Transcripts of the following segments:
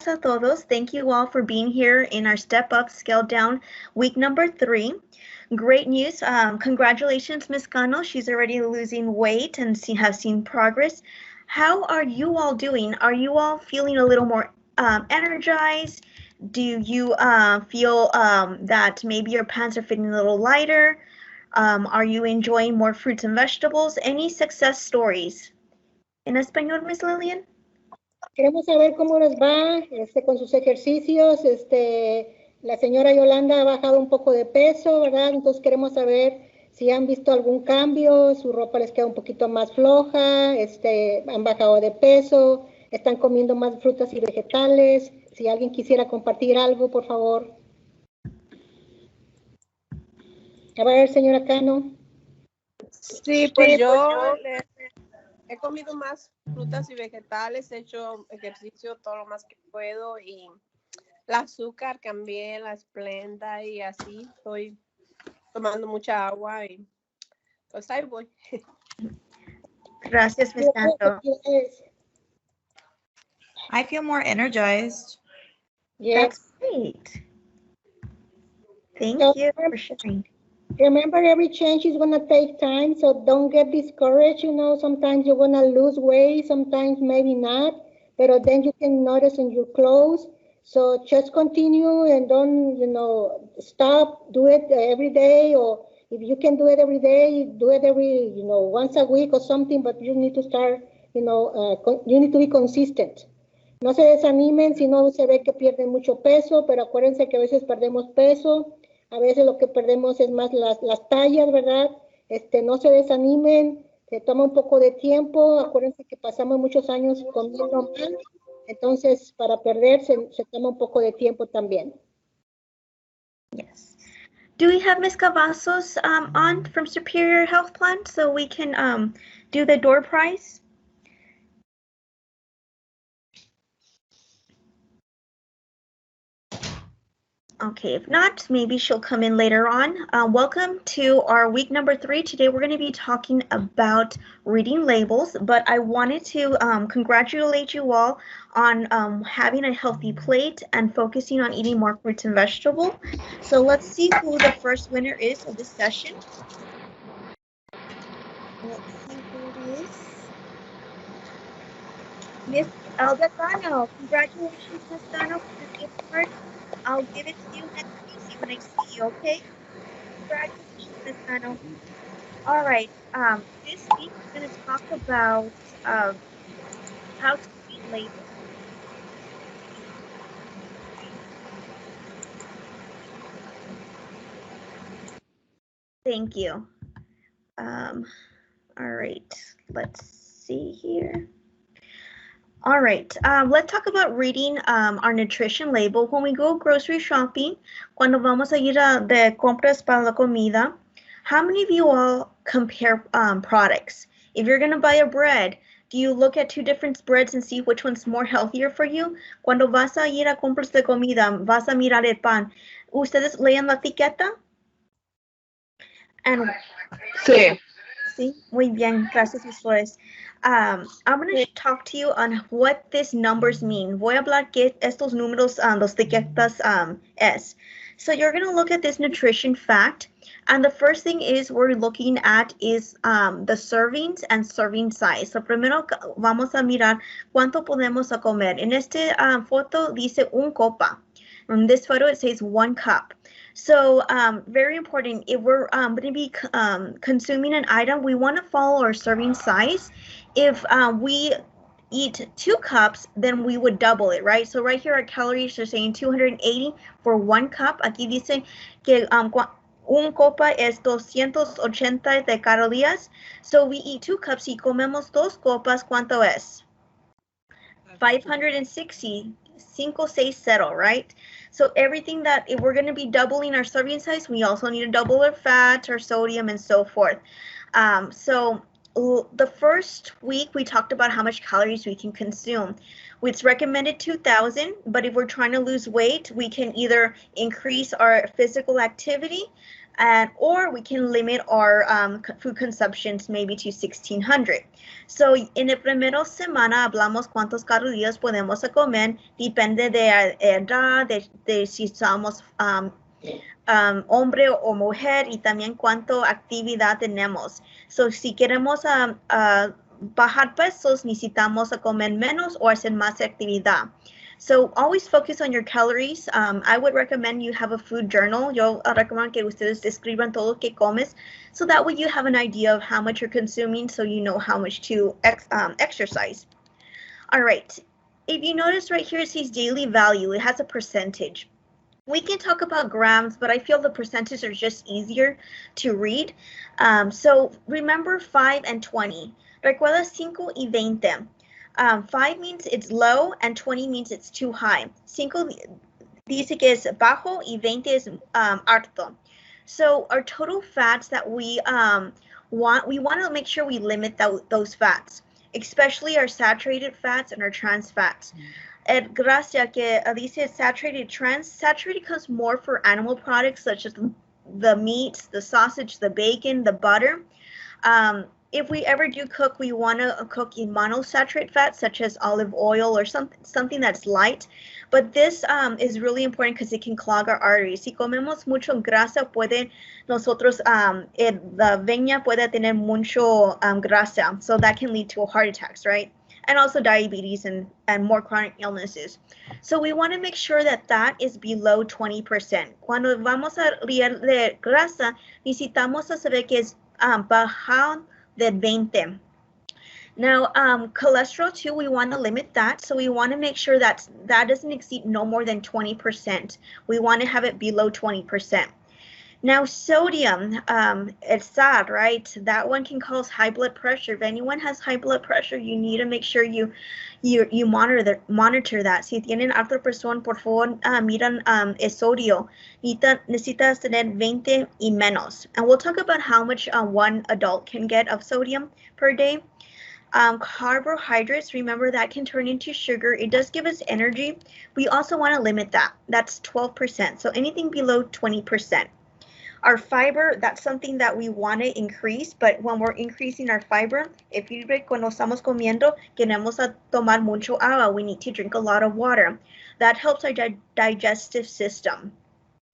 a todos. Thank you all for being here in our Step Up, Scale Down week number 3. Great news. Congratulations, Ms. Cano. She's already losing weight and has seen progress. How are you all doing? Are you all feeling a little more energized? Do you feel that maybe your pants are fitting a little lighter? Are you enjoying more fruits and vegetables? Any success stories? En español, Miss Lillian? Queremos saber cómo les va con sus ejercicios. La señora Yolanda ha bajado un poco de peso, ¿verdad? Entonces queremos saber si han visto algún cambio, su ropa les queda un poquito más floja, han bajado de peso, están comiendo más frutas y vegetales. Si alguien quisiera compartir algo, por favor. A ver, señora Cano. Sí, pues yo he comido más frutas y vegetales, he hecho ejercicio todo lo más que puedo y el azúcar cambié, la esplenda y así estoy tomando mucha agua y pues ahí voy. Gracias, Ms. Santo. I feel more energized. That's great. Thank you for sharing. Remember, every change is going to take time, so don't get discouraged. Sometimes you're going to lose weight, sometimes maybe not, but then you can notice in your clothes. So just continue and don't, stop. Do it every day, or if you can do it every day, do it every, once a week or something, but you need to start, you need to be consistent. No se desanimen si no se ve que pierden mucho peso, pero acuérdense que a veces perdemos peso. A veces lo que perdemos es más las tallas, ¿verdad? No se desanimen, se toma un poco de tiempo. Acuérdense que pasamos muchos años comiendo mal. Entonces, para perder se toma un poco de tiempo también. Yes. Do we have Ms. Cavazos on from Superior Health Plan so we can do the door prize? Okay, if not, maybe she'll come in later on. Welcome to our week number 3. Today we're going to be talking about reading labels, but I wanted to congratulate you all on having a healthy plate and focusing on eating more fruits and vegetables. So let's see who the first winner is of this session. Let's see who it is. Miss Elda Cano. Congratulations, Miss Cano, for the gift card. I'll give it to you next week when I see you, okay? Congratulations, Ms. Cano. All right, this week we're going to talk about how to read labels. Thank you. All right, let's see here. All right, let's talk about reading our nutrition label. When we go grocery shopping, cuando vamos a ir de compras para la comida, how many of you all compare products? If you're going to buy a bread, do you look at 2 different breads and see which one's more healthier for you? Cuando vas a ir a compras de comida, vas a mirar el pan. ¿Ustedes leen la etiqueta? And, Sí. Sí, muy bien, gracias, Ms. Flores. I'm going to talk to you on what these numbers mean. Voy a hablar que estos números, los etiquetas es. So you're going to look at this nutrition fact, and the first thing is we're looking at is the servings and serving size. So primero vamos a mirar cuánto podemos a comer. En este foto dice un copa. In this photo it says 1 cup. So very important, if we're going to be consuming an item, we want to follow our serving size. If we eat 2 cups, then we would double it, right? So right here our calories are saying 280 for 1 cup. Aquí dice que un copa es 280 de calorías. So we eat 2 cups y comemos 2 copas, ¿cuánto es? 560, 560, right? So everything that, if we're going to be doubling our serving size, we also need to double our fat, our sodium, and so forth. So the first week we talked about how much calories we can consume. It's recommended 2,000, but if we're trying to lose weight, we can either increase our physical activity And or we can limit our food consumptions maybe to 1600. So en el primero semana hablamos cuántos calorías podemos comer, depende de la edad, de si somos hombre o mujer y también cuánto actividad tenemos. So si queremos bajar pesos, necesitamos comer menos o hacer más actividad. So always focus on your calories. I would recommend you have a food journal. Yo recomiendo que ustedes escriban todo lo que comes, so that way you have an idea of how much you're consuming, so you know how much to exercise. All right. If you notice right here, it says daily value. It has a percentage. We can talk about grams, but I feel the percentages are just easier to read. So remember 5 and 20. Recuerda 5 y 20. 5 means it's low and 20 means it's too high. 5 dice que es bajo y 20 is alto. So our total fats that we want to make sure we limit those fats, especially our saturated fats and our trans fats. Gracia que dice saturated trans. Saturated comes more for animal products such as the meats, the sausage, the bacon, the butter. If we ever do cook, we want to cook in monosaturated fats such as olive oil or something that's light. But this is really important because it can clog our arteries. Si comemos mucho grasa, puede nosotros, la veña puede tener mucho grasa, so that can lead to heart attacks, right? And also diabetes and more chronic illnesses. So we want to make sure that that is below 20%. Cuando vamos a riar de grasa, necesitamos saber que es bajo de 20. Now, cholesterol too, we want to limit that. So we want to make sure that doesn't exceed no more than 20%. We want to have it below 20%. Now, sodium, it's sad, right? That one can cause high blood pressure. If anyone has high blood pressure, you need to make sure you monitor that. Si tienen alta presión, por favor, miran el sodio. Necesitas tener 20 y menos. And we'll talk about how much one adult can get of sodium per day. Carbohydrates, remember that can turn into sugar. It does give us energy. We also want to limit that. That's 12%. So anything below 20%. Our fiber, that's something that we want to increase, but when we're increasing our fiber, if you cuando estamos comiendo, queremos tomar mucho agua, we need to drink a lot of water. That helps our digestive system.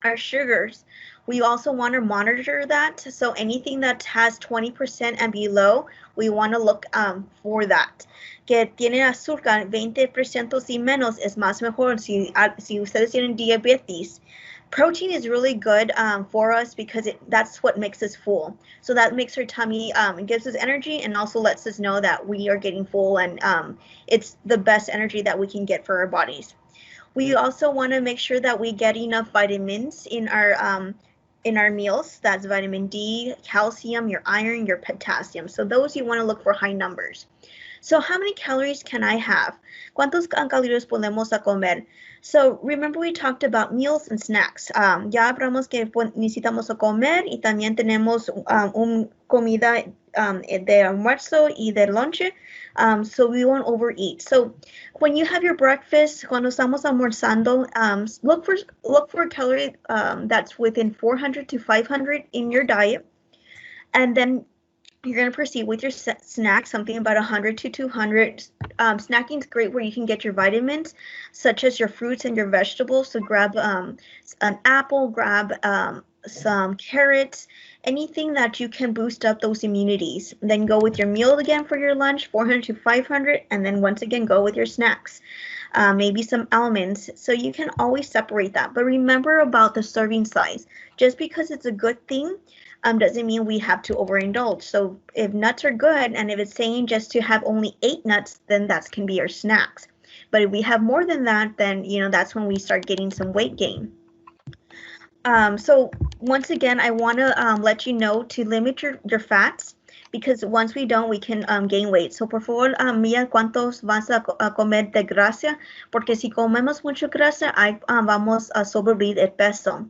Our sugars, we also want to monitor that. So anything that has 20% and below, we want to look for that. Que tiene azúcar 20% y menos es más mejor si ustedes tienen diabetes. Protein is really good for us because that's what makes us full. So that makes our tummy, it gives us energy and also lets us know that we are getting full, and it's the best energy that we can get for our bodies. We also want to make sure that we get enough vitamins in our meals. That's vitamin D, calcium, your iron, your potassium. So those you want to look for high numbers. So how many calories can I have? ¿Cuántos calorías podemos comer? So remember we talked about meals and snacks. Ya hablamos que necesitamos comer y también tenemos una comida de almuerzo y de lunch. So we won't overeat. So when you have your breakfast, cuando estamos almorzando, look for a calorie that's within 400 to 500 in your diet. And then you're going to proceed with your snack, something about 100 to 200. Snacking is great where you can get your vitamins, such as your fruits and your vegetables. So grab an apple, grab some carrots, anything that you can boost up those immunities. Then go with your meal again for your lunch, 400 to 500, and then once again go with your snacks. Maybe some almonds. So you can always separate that. But remember about the serving size. Just because it's a good thing, doesn't mean we have to overindulge. So if nuts are good, and if it's saying just to have only 8 nuts, then that can be our snacks. But if we have more than that, then that's when we start getting some weight gain. So once again, I want to let you know to limit your fats, because once we don't, we can gain weight. So por favor, mira cuántos vas a comer de grasa, porque si comemos mucho grasa, vamos a subir el peso.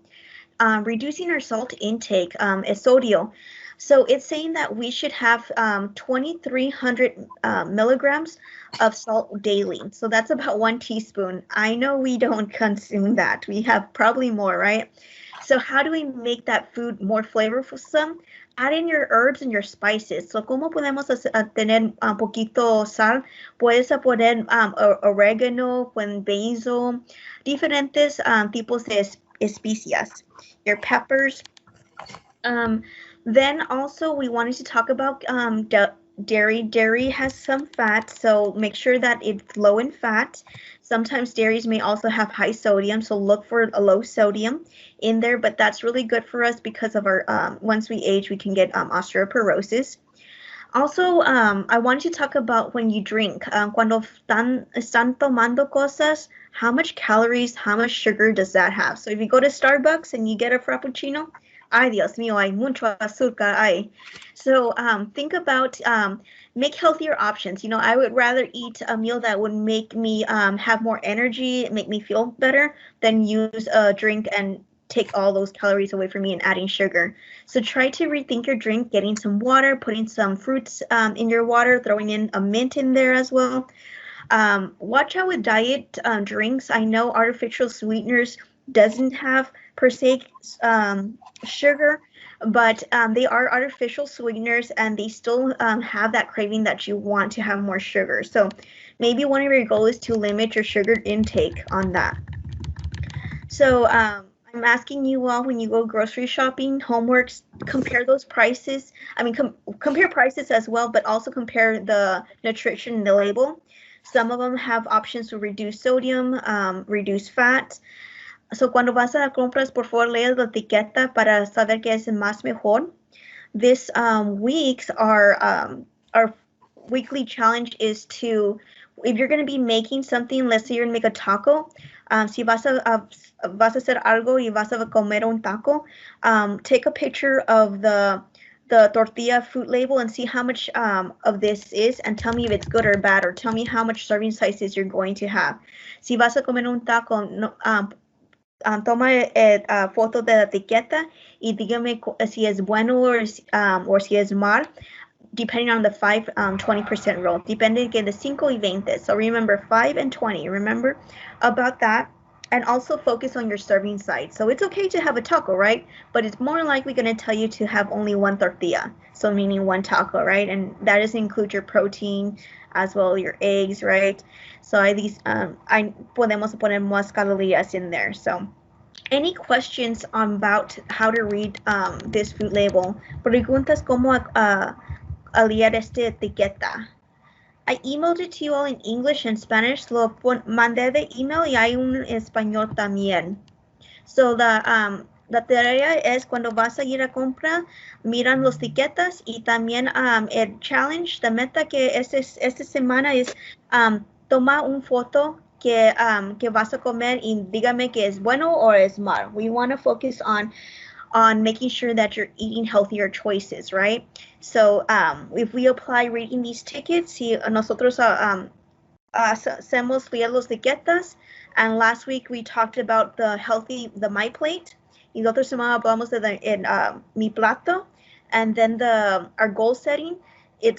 Reducing our salt intake is sodio. So it's saying that we should have 2,300 milligrams of salt daily. So that's about 1 teaspoon. I know we don't consume that. We have probably more, right? So how do we make that food more flavorful? Add in your herbs and your spices. So, ¿cómo podemos tener un poquito sal? Puedes poner oregano, basil, diferentes tipos de especias. Your peppers. Um, then also we wanted to talk about dairy. Dairy has some fat, so make sure that it's low in fat. Sometimes dairies may also have high sodium, so look for a low sodium in there, but that's really good for us because of our once we age, we can get osteoporosis. Also, I wanted to talk about when you drink. Cuando están tomando cosas, how much calories, how much sugar does that have? So if you go to Starbucks and you get a frappuccino, ay Dios mío, hay mucho azúcar, ay. So think about make healthier options. You know, I would rather eat a meal that would make me have more energy, make me feel better, than use a drink and take all those calories away from me and adding sugar. So try to rethink your drink, getting some water, putting some fruits in your water, throwing in a mint in there as well. Watch out with diet drinks. I know artificial sweeteners doesn't have per se sugar, but they are artificial sweeteners and they still have that craving that you want to have more sugar. So maybe one of your goals is to limit your sugar intake on that. So I'm asking you all, when you go grocery shopping, homeworks, compare those prices. I mean, compare prices as well, but also compare the nutrition in the label. Some of them have options to reduce sodium, reduce fat. So cuando vas a las compras, por favor, lea la etiqueta para saber qué es más mejor. This week's our weekly challenge is to, if you're going to be making something, let's say you're going to make a taco, si vas a hacer algo y vas a comer un taco, take a picture of the tortilla fruit label and see how much of this is, and tell me if it's good or bad, or tell me how much serving sizes you're going to have. Si vas a comer un taco, no, toma foto de la etiqueta y dígame si es bueno or si es mal, depending on the 20% rule. Depende que de 5 y 20. So remember 5 and 20. Remember about that. And also focus on your serving size. So it's okay to have a taco, right? But it's more likely going to tell you to have only one tortilla. So meaning one taco, right? And that doesn't include your protein as well, your eggs, right? So podemos poner más calorías in there. So any questions about how to read this food label? Preguntas como leer esta etiqueta. I emailed it to you all in English and Spanish. Lo mandé de email y hay un español también. So la tarea es cuando vas a ir a comprar, miran los etiquetas y también el challenge, la meta que esta semana es toma una foto que vas a comer y dígame que es bueno o es mal. We want to focus on making sure that you're eating healthier choices, right? So if we apply reading these tickets, si nosotros hacemos leer los etiquetas, and last week we talked about the My Plate, y la otra semana hablamos de Mi Plato, and then our goal setting,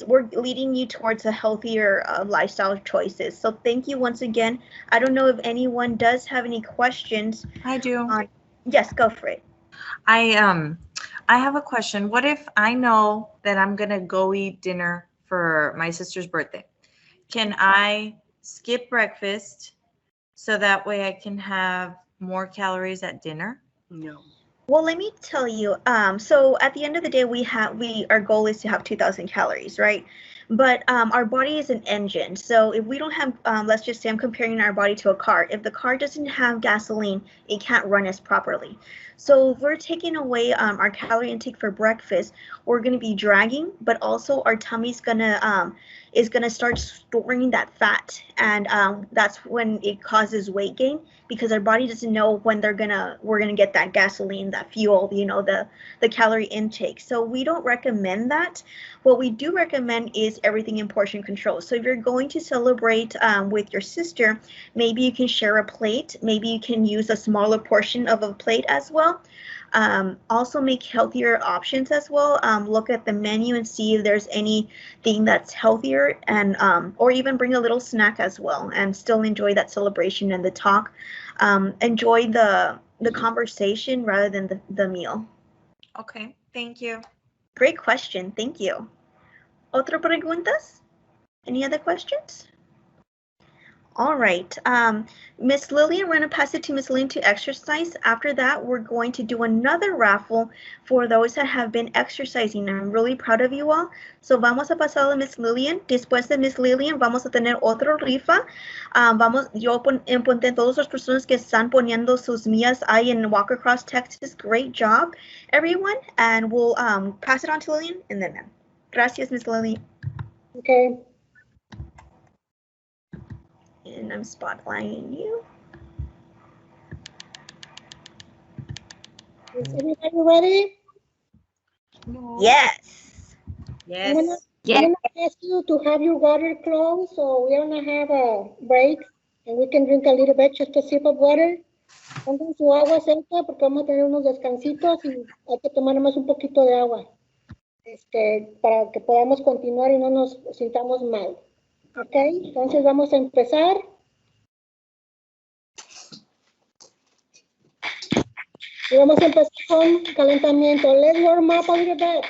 we're leading you towards a healthier lifestyle choices. So thank you once again. I don't know if anyone does have any questions. I do. Yes, go for it. I have a question. What if I know that I'm gonna go eat dinner for my sister's birthday? Can I skip breakfast so that way I can have more calories at dinner? No. Well, let me tell you. So at the end of the day, our goal is to have 2,000 calories, right? But our body is an engine. So if we don't have, let's just say I'm comparing our body to a car. If the car doesn't have gasoline, it can't run as properly. So if we're taking away our calorie intake for breakfast, we're going to be dragging, but also our tummy's is gonna start storing that fat, and that's when it causes weight gain, because our body doesn't know when we're gonna get that gasoline, that fuel, the calorie intake. So we don't recommend that. What we do recommend is everything in portion control. So if you're going to celebrate with your sister, maybe you can share a plate. Maybe you can use a smaller portion of a plate as well. Also make healthier options as well. Look at the menu and see if there's anything that's healthier, and or even bring a little snack as well, and still enjoy that celebration and the talk. Enjoy the conversation rather than the meal. Okay, thank you. Great question. Thank you. ¿Otra preguntas? Any other questions? All right. Miss Lillian, we're going to pass it to Miss Lillian to exercise. After that, we're going to do another raffle for those that have been exercising. I'm really proud of you all. So vamos a pasar a Miss Lillian. Después de Miss Lillian, vamos a tener otro rifa. Yo ponte todas las personas que están poniendo sus mías ahí en Walk Across Texas. Great job, everyone. And we'll pass it on to Lillian and then gracias, Miss Lillian. Okay. And I'm spotlighting you. Is everybody ready? Yes. I'm gonna Yes. ask you to have your water closed, so we're gonna have a break and we can drink a little bit, just a sip of water. Pongan su agua cerca porque vamos a tener unos descansitos y hay que tomar más un poquito de agua, para que podamos continuar y no nos sintamos mal. Ok, entonces vamos a empezar. Y vamos a empezar con calentamiento. Let's warm up a little bit.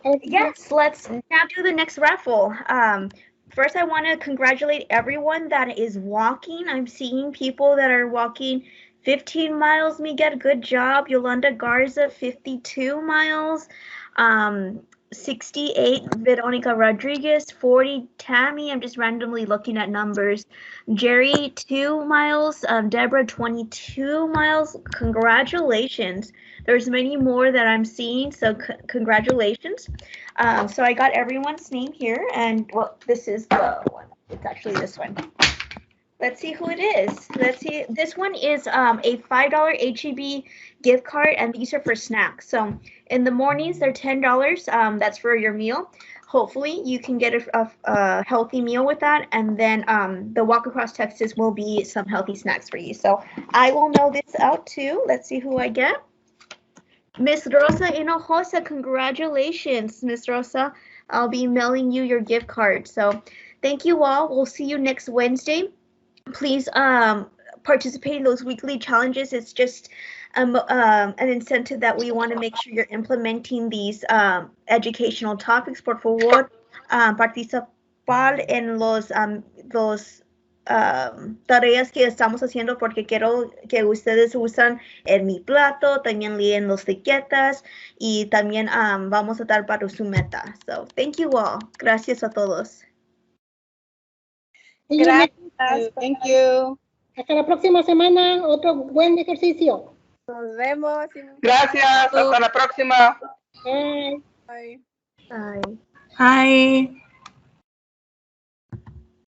Okay. Yes, let's now do the next raffle. First, I want to congratulate everyone that is walking. I'm seeing people that are walking 15 miles. Miguel, good job. Yolanda Garza, 52 miles. 68, Veronica Rodriguez, 40, Tammy. I'm just randomly looking at numbers. Jerry, 2 miles. Deborah, 22 miles. Congratulations. There's many more that I'm seeing, so congratulations. So I got everyone's name here, and well, this is the one. It's actually this one. Let's see who it is. Let's see. This one is a $5 HEB gift card, and these are for snacks. So in the mornings, they're $10. That's for your meal. Hopefully, you can get a healthy meal with that, and then the walk across Texas will be some healthy snacks for you. So I will mail this out too. Let's see who I get. Miss Rosa Hinojosa, congratulations, Miss Rosa. I'll be mailing you your gift card. So thank you all. We'll see you next Wednesday. Please participate in those weekly challenges. It's just an incentive that we want to make sure you're implementing these educational topics. Por favor, participar en los tareas que estamos haciendo porque quiero que ustedes usan en mi plato, también leen los etiquetas y también vamos a dar para su meta. So, thank you all. Gracias a todos. Gracias. Thank you. Hasta la próxima semana, otro buen ejercicio. Nos vemos. Gracias. Hasta la próxima. Bye. Bye. Bye. Hi.